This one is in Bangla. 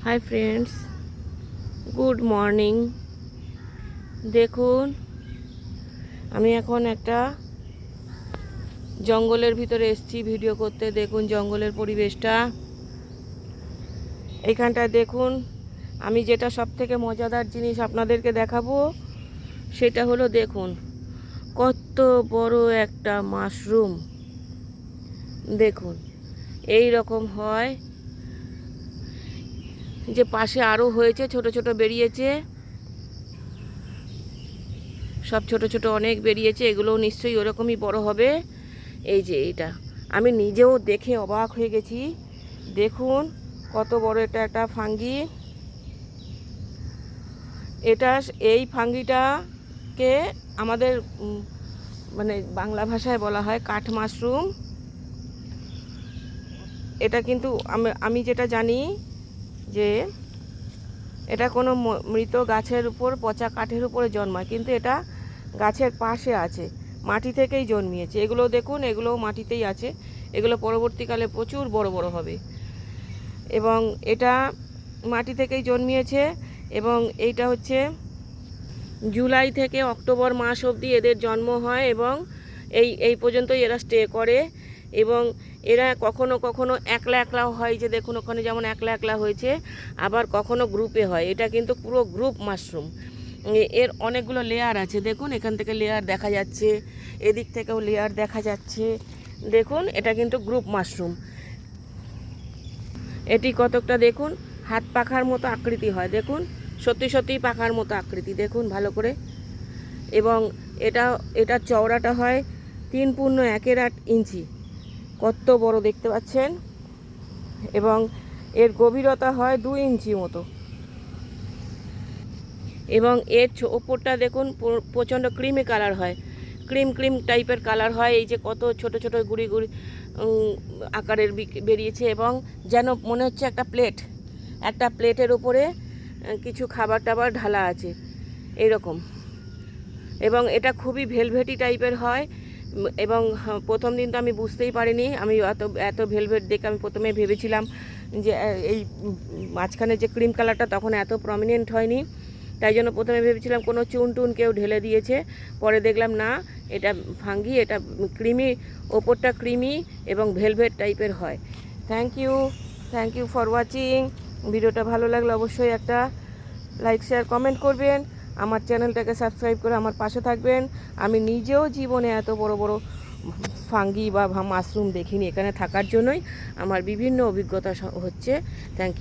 Hi friends, good morning. দেখুন, আমি এখন একটা জঙ্গলের ভিতরে এসেছি ভিডিও করতে। দেখুন জঙ্গলের পরিবেশটা এইখানটায়। দেখুন, আমি যেটা সব থেকে মজাদার জিনিস আপনাদেরকে দেখাবো সেটা হলো, দেখুন কত বড় একটা মাশরুম। দেখুন এই রকম হয়, যে পাশে আরও হয়েছে, ছোট ছোট বেরিয়েছে, সব ছোট ছোট অনেক বেরিয়েছে। এগুলোও নিশ্চয়ই ওরকমই বড় হবে। এই যে এটা আমি নিজেও দেখে অবাক হয়ে গেছি। দেখুন কত বড় এটা একটা ফাঙ্গি। এটা এই ফাঙ্গিটাকে আমাদের মানে বাংলা ভাষায় বলা হয় কাঠ মাশরুম। এটা কিন্তু আমি যেটা জানি যে এটা কোনো মৃত গাছের উপর, পচা কাঠের উপরে জন্মায়, কিন্তু এটা গাছের পাশে আছে, মাটি থেকেই জন্মিয়েছে। এগুলো দেখুন, এগুলো মাটিতেই আছে। এগুলো পরবর্তীকালে প্রচুর বড় বড় হবে, এবং এটা মাটি থেকেই জন্মিয়েছে। এবং এইটা হচ্ছে জুলাই থেকে অক্টোবর মাস অবধি এদের জন্ম হয়, এবং এই পর্যন্তই এরা স্টে করে। এবং এরা কখনো কখনো একলা একলাও হয়, যে দেখুন ওখানে যেমন একলা একলা হয়েছে, আবার কখনো গ্রুপে হয়। এটা কিন্তু পুরো গ্রুপ মাশরুম। এর অনেকগুলো লেয়ার আছে। দেখুন এখান থেকে লেয়ার দেখা যাচ্ছে, এদিক থেকেও লেয়ার দেখা যাচ্ছে। দেখুন এটা কিন্তু গ্রুপ মাশরুম। এটি কতকটা দেখুন হাত পাখার মতো আকৃতি হয়। দেখুন সত্যি সত্যিই পাখার মতো আকৃতি, দেখুন ভালো করে। এবং এটা চওড়াটা হয় 3.1 ইঞ্চি। কত বড় দেখতে পাচ্ছেন। এবং এর গভীরতা হয় 2 ইঞ্চি মতো। এবং এর ওপরটা দেখুন প্রচণ্ড ক্রিমি কালার হয়, ক্রিম ক্রিম টাইপের কালার হয়। এই যে কত ছোট ছোট গুড়ি গুড়ি আকারের বেরিয়েছে, এবং যেন মনে হচ্ছে একটা প্লেটের উপরে কিছু খাবার টাবার ঢালা আছে এইরকম। এবং এটা খুবই ভেলভেটি টাইপের হয়। এবং প্রথম দিন তো আমি বুঝতেই পারিনি। আমি এত ভেলভেট দেখে আমি প্রথমে ভেবেছিলাম যে এই মাঝখানে যে ক্রিম কালারটা তখন এত প্রমিনেন্ট হয়নি, তাই জন্য প্রথমে ভেবেছিলাম কোনো চুন টুন কেউ ঢেলে দিয়েছে। পরে দেখলাম না, এটা ফাঙ্গি, এটা ক্রিমি, ওপরটা ক্রিমি এবং ভেলভেট টাইপের হয়। Thank you for watching. ভিডিওটা ভালো লাগলে অবশ্যই একটা লাইক, শেয়ার, কমেন্ট করবেন। আমার চ্যানেলটাকে সাবস্ক্রাইব করে আমার পাশে থাকবেন। আমি নিজেও জীবনে এত বড় বড় ফাঙ্গি বা মাশরুম দেখিনি। এখানে থাকার জন্যই আমার বিভিন্ন অভিজ্ঞতা হচ্ছে। Thank you.